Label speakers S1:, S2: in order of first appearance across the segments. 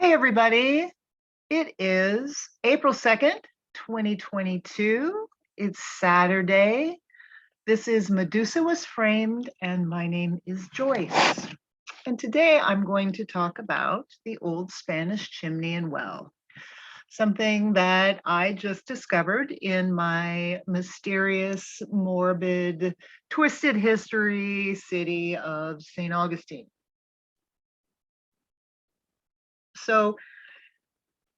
S1: Hey, everybody. It is April 2nd, 2022. It's Saturday. This is Medusa Was Framed, and my name is Joyce. And today I'm going to talk about the old Spanish chimney and well, something that I just discovered in my mysterious, morbid, twisted history city of St. Augustine. So,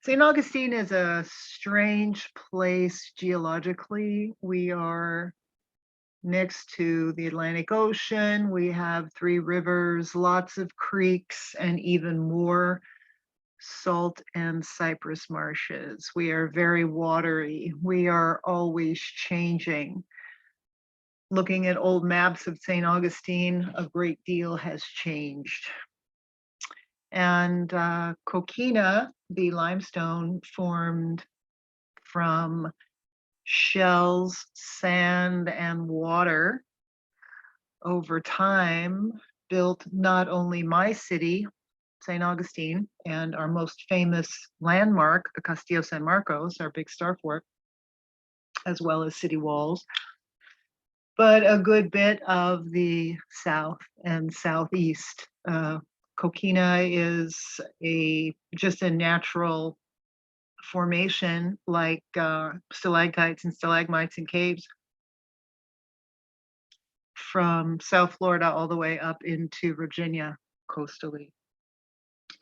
S1: St. Augustine is a strange place geologically. We are next to the Atlantic Ocean. We have three rivers, lots of creeks, and even more salt and cypress marshes. We are very watery. We are always changing. Looking at old maps of St. Augustine, a great deal has changed. And Coquina, the limestone formed from shells, sand, and water over time, built not only my city, St. Augustine, and our most famous landmark, the Castillo San Marcos, our big star fort, as well as city walls, but a good bit of the south and southeast. Coquina is just a natural formation like stalactites and stalagmites and caves from South Florida all the way up into Virginia coastally.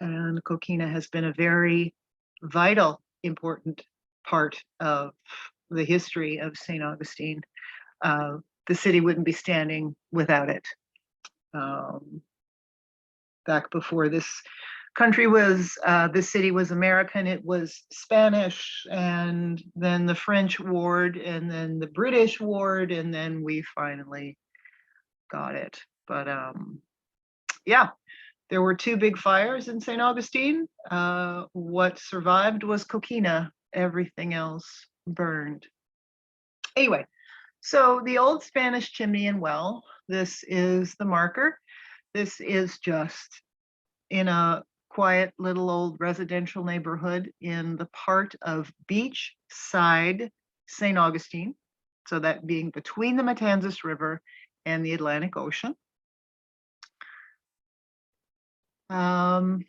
S1: And Coquina has been a very vital, important part of the history of St. Augustine. The city wouldn't be standing without it. Back before this country was, this city was American, it was Spanish, and then the French warred, and then the British warred, and then we finally got it. But yeah, there were two big fires in St. Augustine. What survived was Coquina. Everything else burned. Anyway, so the old Spanish chimney and well, this is the marker. This is just in a quiet little old residential neighborhood in the part of beachside St. Augustine. So that being between the Matanzas River and the Atlantic Ocean. I'm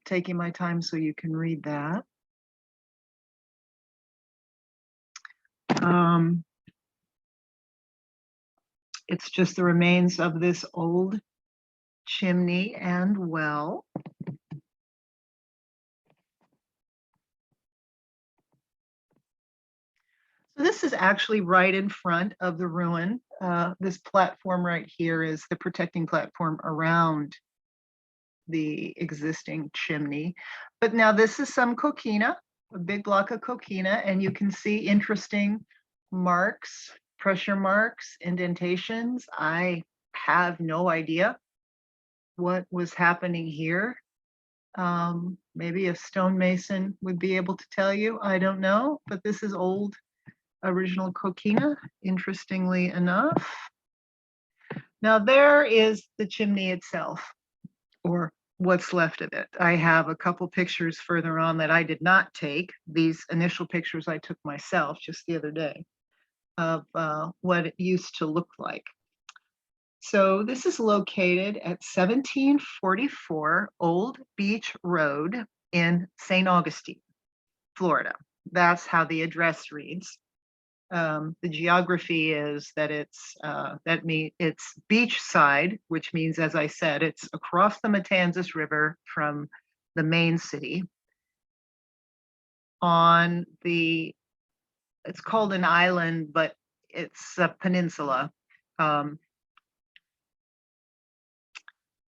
S1: taking my time so you can read that. It's just the remains of this old chimney and well. So this is actually right in front of the ruin. This platform right here is the protecting platform around the existing chimney. But now this is some coquina, a big block of coquina, and you can see interesting marks, pressure marks, indentations. I have no idea what was happening here. Maybe a stonemason would be able to tell you, I don't know, but this is old original coquina, interestingly enough. Now there is the chimney itself, or what's left of it. I have a couple pictures further on that I did not take. These initial pictures I took myself just the other day of what it used to look like. So this is located at 1744 Old Beach Road in St. Augustine, Florida. That's how the address reads. The geography is that it's beachside, which means, as I said, it's across the Matanzas River from the main city. It's called an island, but it's a peninsula.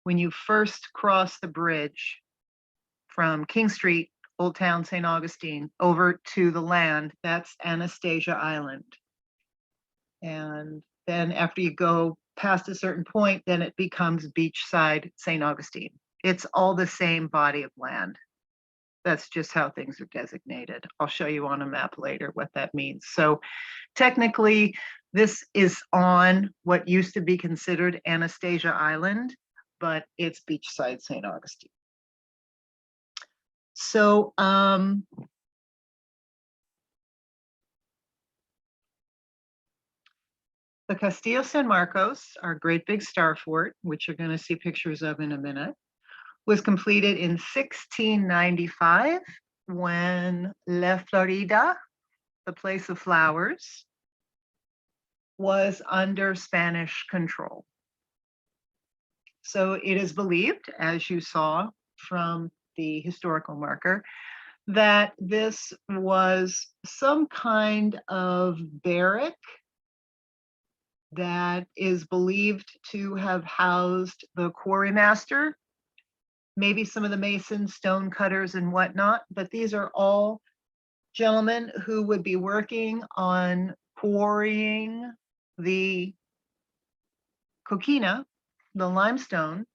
S1: When you first cross the bridge from King Street, Old Town St. Augustine, over to the land, that's Anastasia Island. And then after you go past a certain point, then it becomes beachside St. Augustine. It's all the same body of land. That's just how things are designated. I'll show you on a map later what that means. So technically, this is on what used to be considered Anastasia Island, but it's beachside St. Augustine. So the Castillo San Marcos, our great big star fort, which you're going to see pictures of in a minute, was completed in 1695 when La Florida, the place of flowers, was under Spanish control. So it is believed, as you saw from the historical marker, that this was some kind of barrack that is believed to have housed the quarry master, maybe some of the masons, stone cutters, and whatnot, but these are all gentlemen who would be working on quarrying the coquina, the limestone,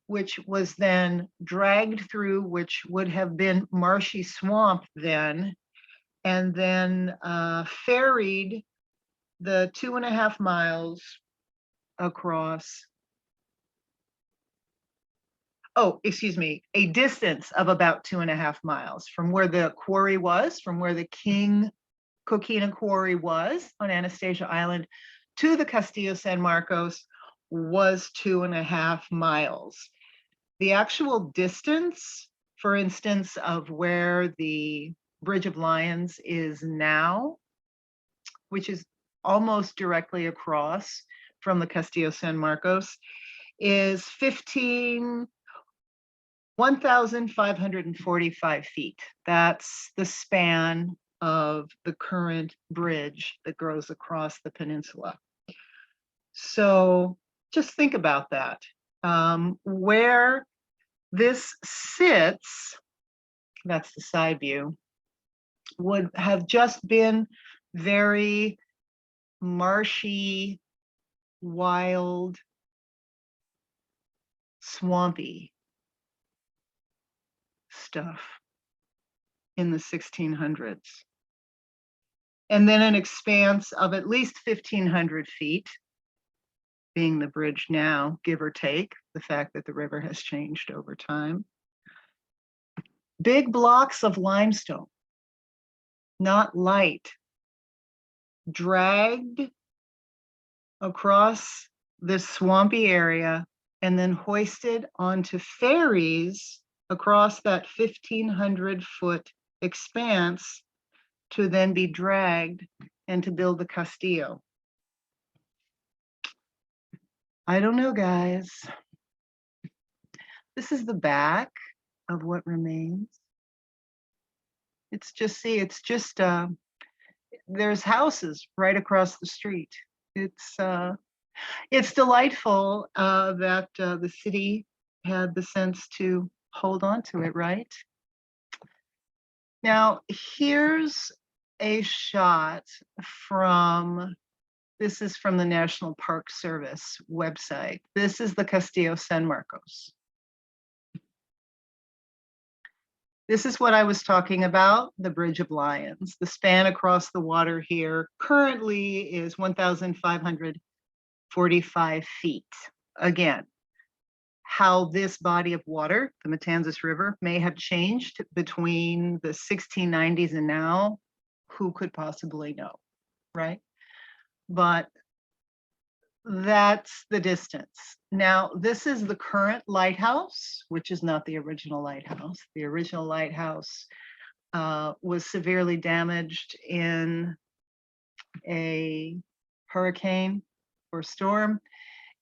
S1: which was then dragged through, which would have been marshy swamp then, and then ferried the 2.5 miles across, oh, excuse me, a distance of about 2.5 miles from where the quarry was, from where the King Coquina quarry was on Anastasia Island to the Castillo San Marcos was 2.5 miles. The actual distance, for instance, of where the Bridge of Lions is now, which is almost directly across from the Castillo San Marcos, is 1,545 feet. That's the span of the current bridge that goes across the peninsula. So just think about that. Where this sits, that's the side view, would have just been very marshy, wild, swampy stuff in the 1600s. And then an expanse of at least 1,500 feet, being the bridge now, give or take, the fact that the river has changed over time. Big blocks of limestone, not light, dragged across this swampy area and then hoisted onto ferries across that 1,500-foot expanse to then be dragged and to build the Castillo. I don't know, guys. This is the back of what remains. It's just, see, it's just, there's houses right across the street. It's delightful that the city had the sense to hold on to it, right? Now, here's a shot from, this is from the National Park Service website. This is the Castillo San Marcos. This is what I was talking about, the Bridge of Lions. The span across the water here currently is 1,545 feet. Again, how this body of water, the Matanzas River, may have changed between the 1690s and now, who could possibly know, right? But that's the distance. Now, this is the current lighthouse, which is not the original lighthouse. The original lighthouse was severely damaged in a hurricane or storm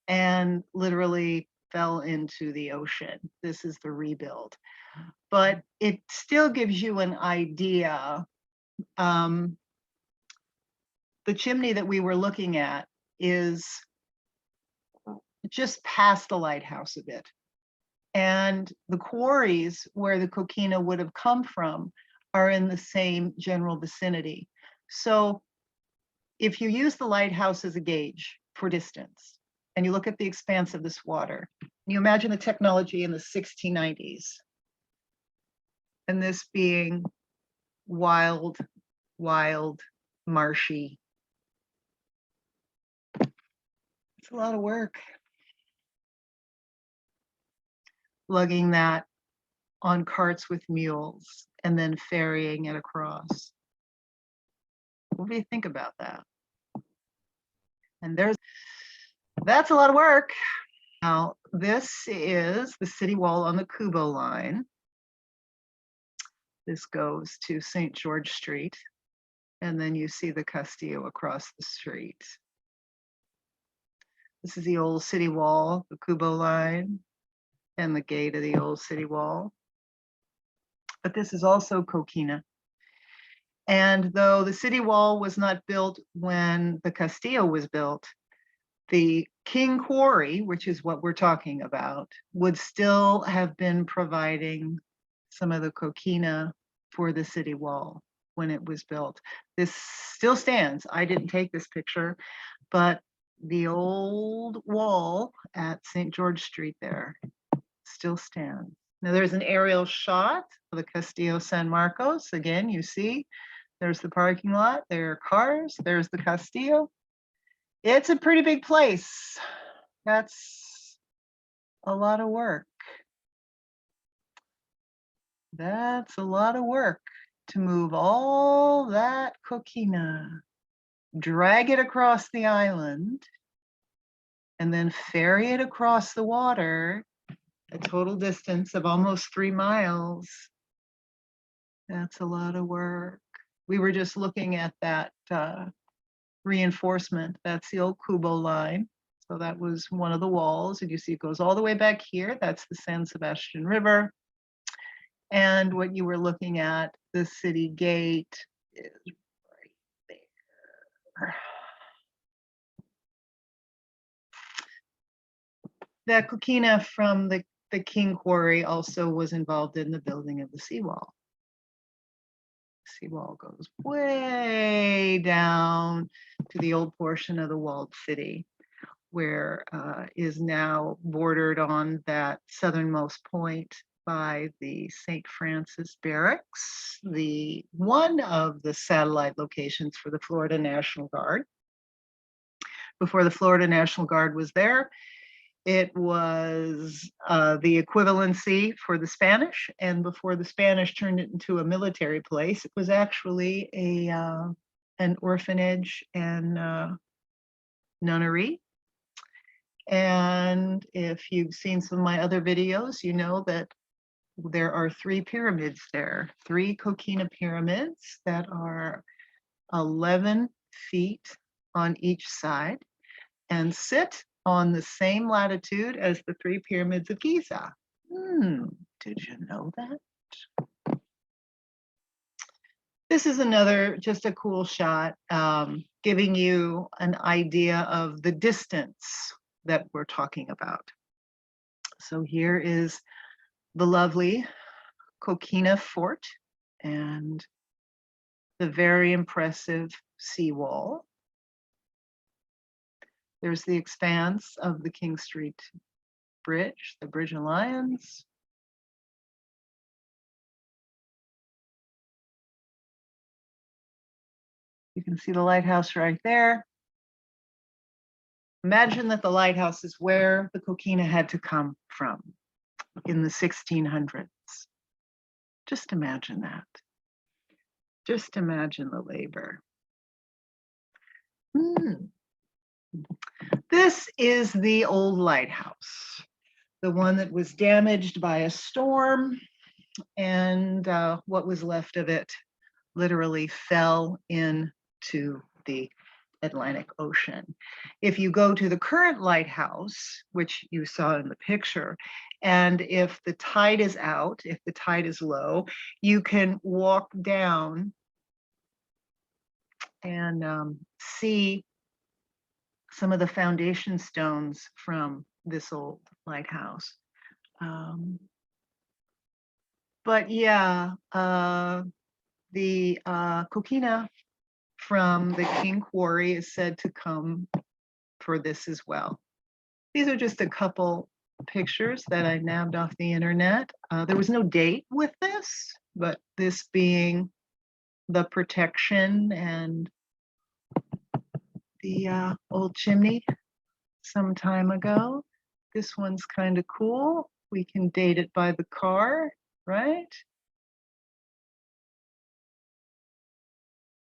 S1: and literally fell into the ocean. This is the rebuild. But it still gives you an idea. The chimney that we were looking at is just past the lighthouse a bit. And the quarries where the coquina would have come from are in the same general vicinity. So if you use the lighthouse as a gauge for distance, and you look at the expanse of this water, you imagine the technology in the 1690s, and this being wild, marshy. It's a lot of work. Lugging that on carts with mules and then ferrying it across. What do you think about that? And that's a lot of work. Now, this is the city wall on the Kubo line. This goes to St. George Street, and then you see the Castillo across the street. This is the old city wall, the Kubo line, and the gate of the old city wall. But this is also Coquina. And though the city wall was not built when the Castillo was built, the King Quarry, which is what we're talking about, would still have been providing some of the coquina for the city wall when it was built. This still stands. I didn't take this picture, but the old wall at St. George Street there still stands. Now there's an aerial shot of the Castillo San Marcos. Again, you see, there's the parking lot, there are cars, there's the Castillo. It's a pretty big place. That's a lot of work. That's a lot of work to move all that coquina, drag it across the island, and then ferry it across the water, a total distance of almost 3 miles. That's a lot of work. We were just looking at that reinforcement. That's the old Kubo line. So that was one of the walls, and you see it goes all the way back here. That's the San Sebastian River. And what you were looking at, the city gate, is right there. That coquina from the King Quarry also was involved in the building of the seawall. Seawall goes way down to the old portion of the walled city, where is now bordered on that southernmost point by the St. Francis Barracks, one of the satellite locations for the Florida National Guard. Before the Florida National Guard was there, it was the equivalency for the Spanish, and before the Spanish turned it into a military place, it was actually an orphanage and nunnery. And if you've seen some of my other videos, you know that there are 3 pyramids there, 3 coquina pyramids that are 11 feet on each side and sit on the same latitude as the 3 pyramids of Giza. Did you know that? This is another, just a cool shot, giving you an idea of the distance that we're talking about. So here is the lovely Coquina Fort and the very impressive seawall. There's the expanse of the King Street Bridge, the Bridge of Lions. You can see the lighthouse right there. Imagine that the lighthouse is where the coquina had to come from in the 1600s. Just imagine that. Just imagine the labor. This is the old lighthouse, the one that was damaged by a storm, and what was left of it literally fell into the Atlantic Ocean. If you go to the current lighthouse, which you saw in the picture, and if the tide is out, if the tide is low, you can walk down and see some of the foundation stones from this old lighthouse. But yeah, the coquina from the King Quarry is said to come for this as well. These are just a couple pictures that I nabbed off the internet. There was no date with this, but this being the protection and the old chimney some time ago. This one's kind of cool. We can date it by the car. right?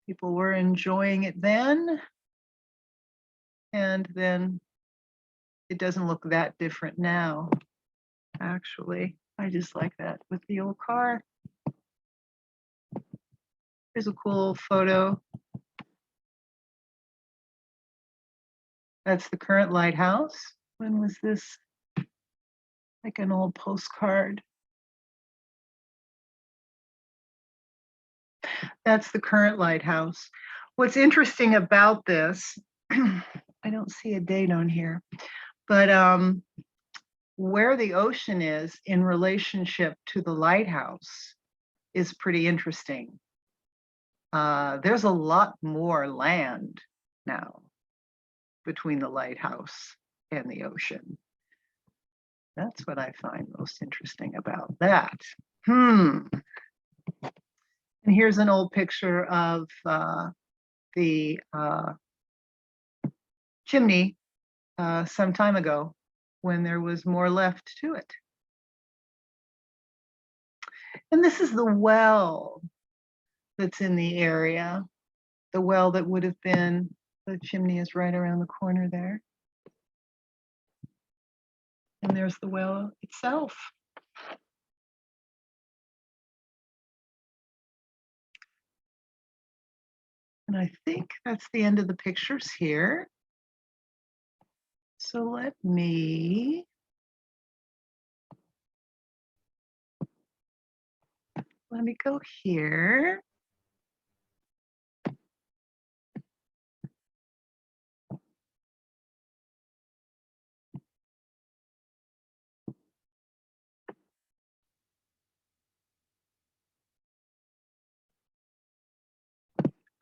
S1: People were enjoying it then, and then it doesn't look that different now, actually. I just like that with the old car. Here's a cool photo. That's the current lighthouse. When was this? Like an old postcard. That's the current lighthouse. What's interesting about this, I don't see a date on here, but where the ocean is in relationship to the lighthouse is pretty interesting. There's a lot more land now between the lighthouse and the ocean. That's what I find most interesting about that. And here's an old picture of the chimney some time ago when there was more left to it. And this is the well that's in the area. The well that would have been, the chimney is right around the corner there. And there's the well itself. And I think that's the end of the pictures here. So let me go here.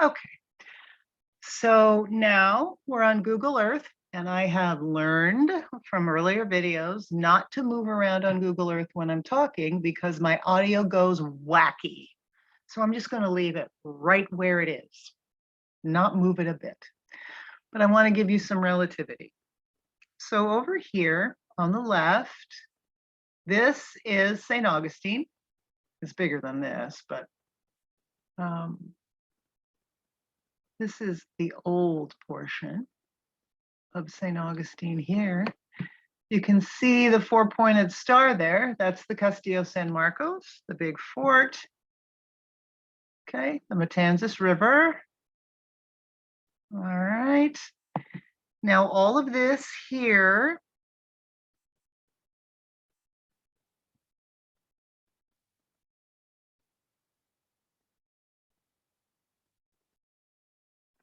S1: Okay, so now we're on Google Earth, and I have learned from earlier videos not to move around on Google Earth when I'm talking because my audio goes wacky. So I'm just going to leave it right where it is, not move it a bit. But I want to give you some relativity. So over here on the left, this is St. Augustine. It's bigger than this, but this is the old portion of St. Augustine here. You can see the four-pointed star there. That's the Castillo San Marcos, the big fort. Okay, the Matanzas River. All right. Now all of this here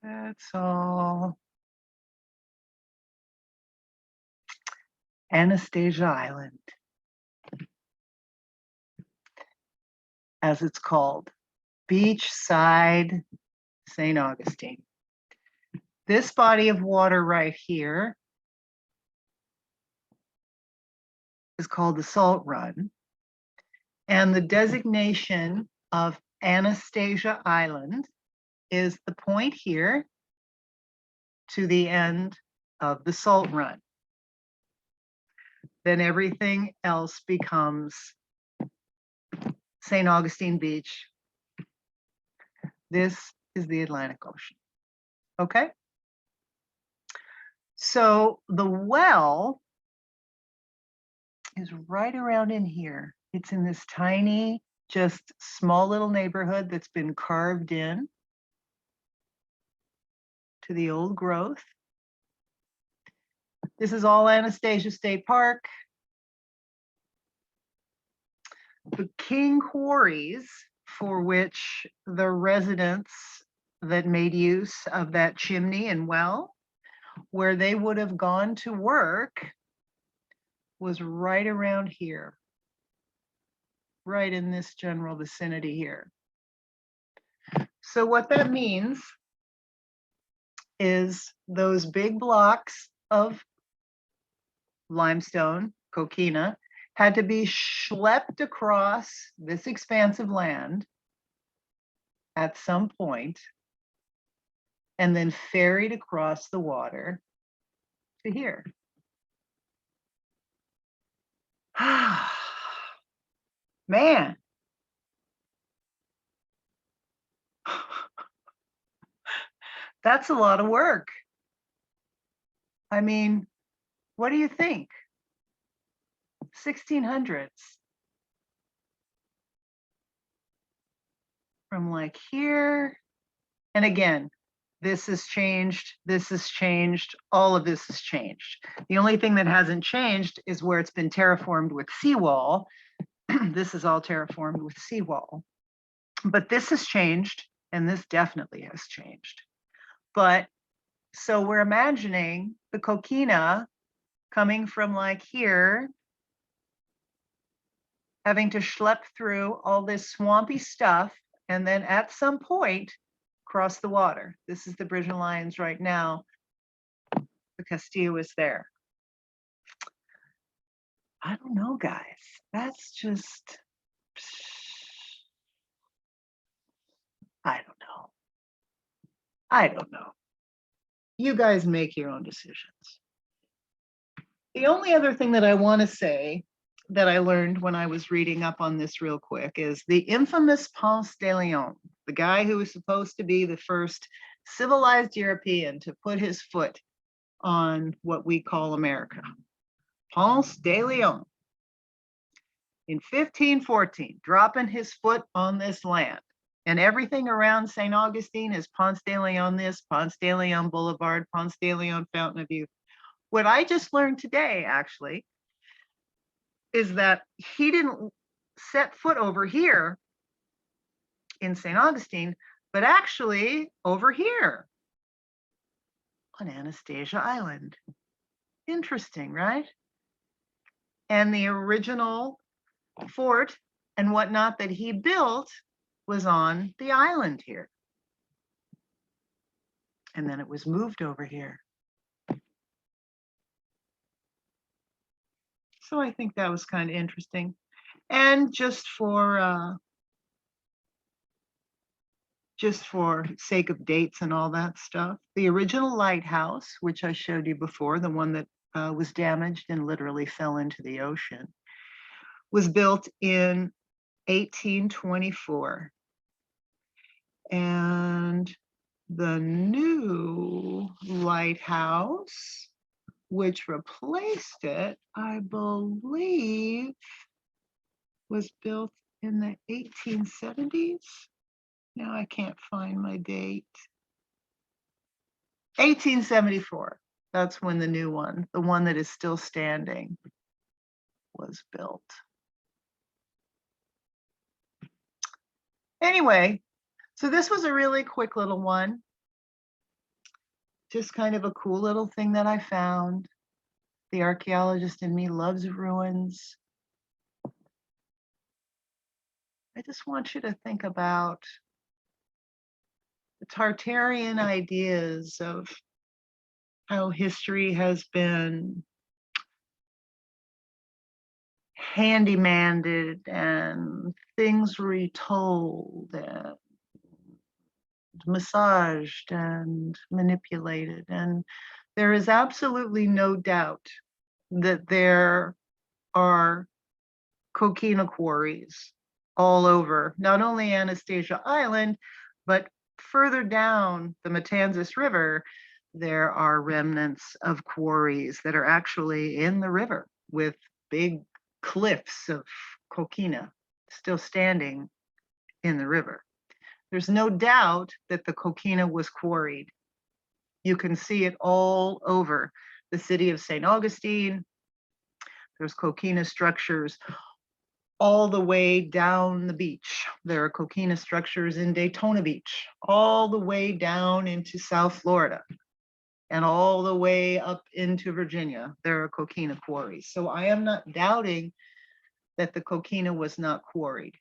S1: that's all Anastasia Island, as it's called, beachside St. Augustine. This body of water right here is called the Salt Run, and the designation of Anastasia Island is the point here to the end of the Salt Run. Then everything else becomes St. Augustine Beach. This is the Atlantic Ocean. Okay? So the well is right around in here. It's in this tiny, just small little neighborhood that's been carved in to the old growth. This is all Anastasia State Park. The king quarries for which the residents that made use of that chimney and well, where they would have gone to work, was right around here, right in this general vicinity here. So what that means is those big blocks of limestone, Coquina, had to be schlepped across this expanse of land at some point and then ferried across the water to here. Man. That's a lot of work. I mean, what do you think? 1600s. From like here. And again, this has changed, all of this has changed. The only thing that hasn't changed is where it's been terraformed with seawall. This is all terraformed with seawall. But this has changed, and this definitely has changed. But so we're imagining the Coquina coming from like here, having to schlep through all this swampy stuff, and then at some point, cross the water. This is the Bridge Alliance right now. The Castillo is there. I don't know, guys. That's just, I don't know. I don't know. You guys make your own decisions. The only other thing that I want to say that I learned when I was reading up on this real quick is the infamous Stalion, the guy who was supposed to be the first civilized European to put his foot on what we call America. Stalion, in 1514, dropping his foot on this land. And everything around St. Augustine is Ponce de Leon this, Ponce de Leon Boulevard, Ponce de Leon Fountain of Youth. What I just learned today, actually, is that he didn't set foot over here in St. Augustine, but actually over here on Anastasia Island. Interesting, right? And the original fort and whatnot that he built was on the island here. And then it was moved over here. So I think that was kind of interesting. And just for sake of dates and all that stuff, the original lighthouse, which I showed you before, the one that was damaged and literally fell into the ocean, was built in 1824. And the new lighthouse, which replaced it, I believe, was built in the 1870s. Now I can't find my date. 1874. That's when the new one, the one that is still standing, was built. Anyway, so this was a really quick little one. Just kind of a cool little thing that I found. The archaeologist in me loves ruins. I just want you to think about the Tartarian ideas of how history has been handymanded and things retold and massaged and manipulated. And there is absolutely no doubt that there are coquina quarries all over, not only Anastasia Island, but further down the Matanzas River, there are remnants of quarries that are actually in the river with big cliffs of coquina still standing in the river. There's no doubt that the coquina was quarried. You can see it all over the city of St. Augustine. There's coquina structures all the way down the beach. There are coquina structures in Daytona Beach, all the way down into South Florida, and all the way up into Virginia. There are coquina quarries. So I am not doubting that the coquina was not quarried.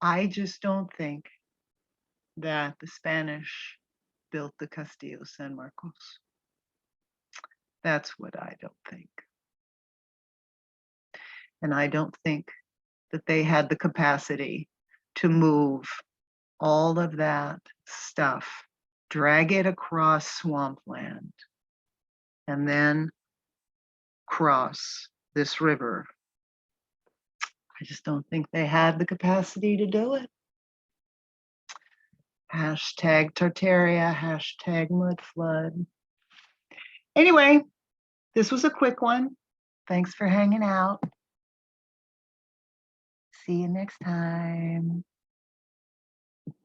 S1: I just don't think that the Spanish built the Castillo San Marcos. That's what I don't think. And I don't think that they had the capacity to move all of that stuff, drag it across swampland, and then cross this river I just don't think they had the capacity to do it. Hashtag Tartaria, hashtag mud flood. Anyway, this was a quick one. Thanks for hanging out. See you next time.